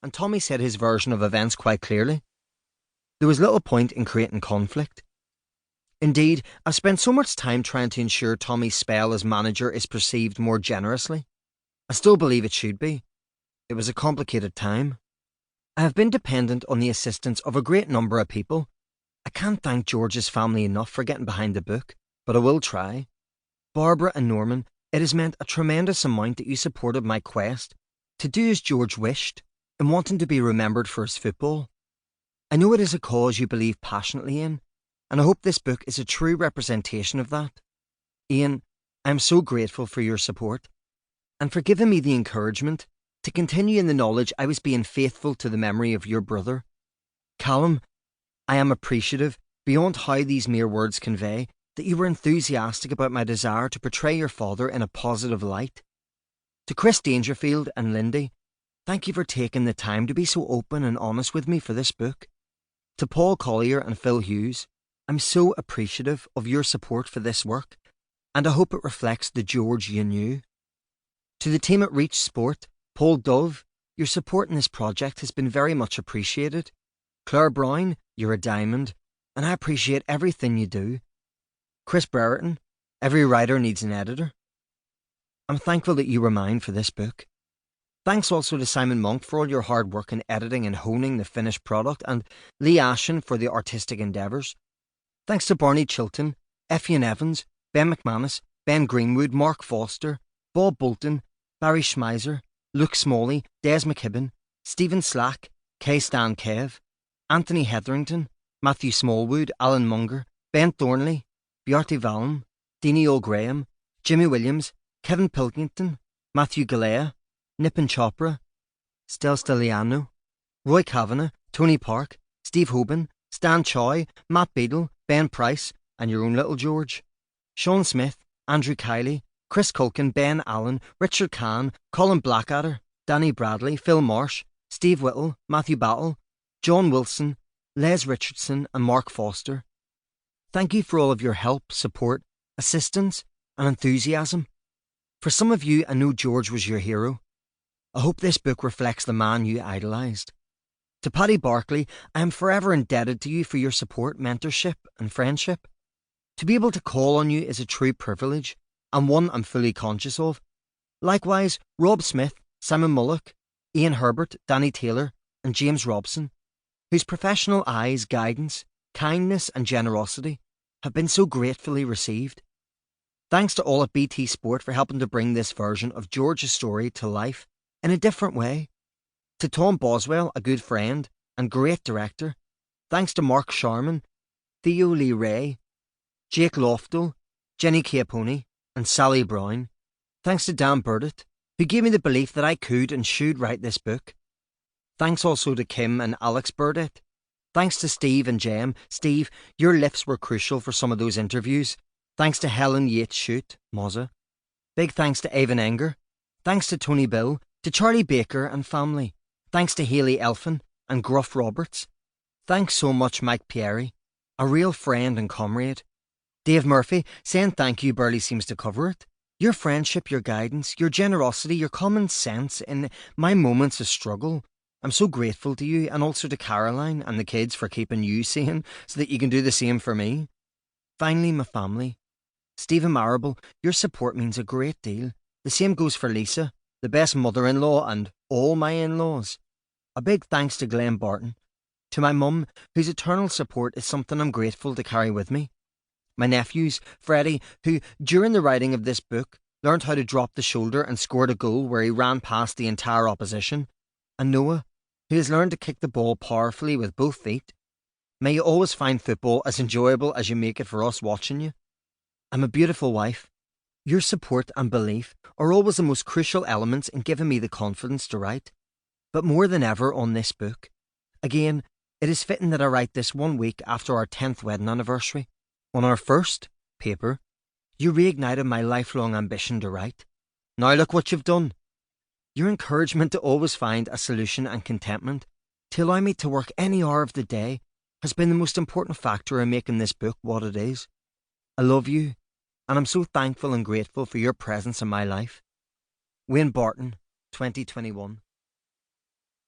and Tommy said his version of events quite clearly. There was little point in creating conflict. Indeed, I've spent so much time trying to ensure Tommy's spell as manager is perceived more generously. I still believe it should be. It was a complicated time. I have been dependent on the assistance of a great number of people. I can't thank George's family enough for getting behind the book, but I will try. Barbara and Norman, it has meant a tremendous amount that you supported my quest to do as George wished and wanting to be remembered for his football. I know it is a cause you believe passionately in, and I hope this book is a true representation of that. Ian, I am so grateful for your support and for giving me the encouragement to continue in the knowledge I was being faithful to the memory of your brother. Callum, I am appreciative, beyond how these mere words convey, that you were enthusiastic about my desire to portray your father in a positive light. To Chris Dangerfield and Lindy, thank you for taking the time to be so open and honest with me for this book. To Paul Collier and Phil Hughes, I'm so appreciative of your support for this work, and I hope it reflects the George you knew. To the team at Reach Sport, Paul Dove, your support in this project has been very much appreciated. Claire Brown, you're a diamond, and I appreciate everything you do. Chris Brereton, every writer needs an editor. I'm thankful that you were mine for this book. Thanks also to Simon Monk for all your hard work in editing and honing the finished product, and Lee Ashen for the artistic endeavours. Thanks to Barney Chilton, Effian Evans, Ben McManus, Ben Greenwood, Mark Foster, Bob Bolton, Barry Schmeiser, Luke Smalley, Des McKibben, Stephen Slack, Kay Stan Kev, Anthony Hetherington, Matthew Smallwood, Alan Munger, Ben Thornley, Bjarty Vallum, Deanie O'Graham, Jimmy Williams, Kevin Pilkington, Matthew Galea, Nipin Chopra, Stel Steliano, Roy Kavanagh, Tony Park, Steve Hoban, Stan Choy, Matt Beadle, Ben Price, and your own little George, Sean Smith, Andrew Kiley, Chris Culkin, Ben Allen, Richard Kahn, Colin Blackadder, Danny Bradley, Phil Marsh, Steve Whittle, Matthew Battle, John Wilson, Les Richardson, and Mark Foster. Thank you for all of your help, support, assistance, and enthusiasm. For some of you, I know George was your hero. I hope this book reflects the man you idolised. To Paddy Barclay, I am forever indebted to you for your support, mentorship, and friendship. To be able to call on you is a true privilege, and one I'm fully conscious of. Likewise, Rob Smith, Simon Mullock, Ian Herbert, Danny Taylor, and James Robson, whose professional eyes, guidance, kindness, and generosity have been so gratefully received. Thanks to all at BT Sport for helping to bring this version of George's story to life in a different way. To Tom Boswell, a good friend and great director. Thanks to Mark Sharman, Theo Lee Ray, Jake Loftel, Jenny Chiapponi, and Sally Brown. Thanks to Dan Burdett, who gave me the belief that I could and should write this book. Thanks also to Kim and Alex Burdett. Thanks to Steve and Jem. Steve, your lifts were crucial for some of those interviews. Thanks to Helen Yates Shute, Moza. Big thanks to Avon Enger. Thanks to Tony Bill, to Charlie Baker and family. Thanks to Hayley Elfin and Gruff Roberts. Thanks so much, Mike Pieri, a real friend and comrade. Dave Murphy, saying thank you barely seems to cover it. Your friendship, your guidance, your generosity, your common sense in my moments of struggle. I'm so grateful to you, and also to Caroline and the kids for keeping you sane so that you can do the same for me. Finally, my family. Stephen Marable, your support means a great deal. The same goes for Lisa, the best mother-in-law, and all my in-laws. A big thanks to Glenn Barton. To my mum, whose eternal support is something I'm grateful to carry with me. My nephews, Freddie, who, during the writing of this book, learned how to drop the shoulder and scored a goal where he ran past the entire opposition. And Noah, who has learned to kick the ball powerfully with both feet. May you always find football as enjoyable as you make it for us watching you. I'm a beautiful wife. Your support and belief are always the most crucial elements in giving me the confidence to write. But more than ever on this book. Again, it is fitting that I write this 1 week after our 10th wedding anniversary. On our first paper, you reignited my lifelong ambition to write. Now look what you've done. Your encouragement to always find a solution and contentment, to allow me to work any hour of the day, has been the most important factor in making this book what it is. I love you, and I'm so thankful and grateful for your presence in my life. Wayne Barton, 2021.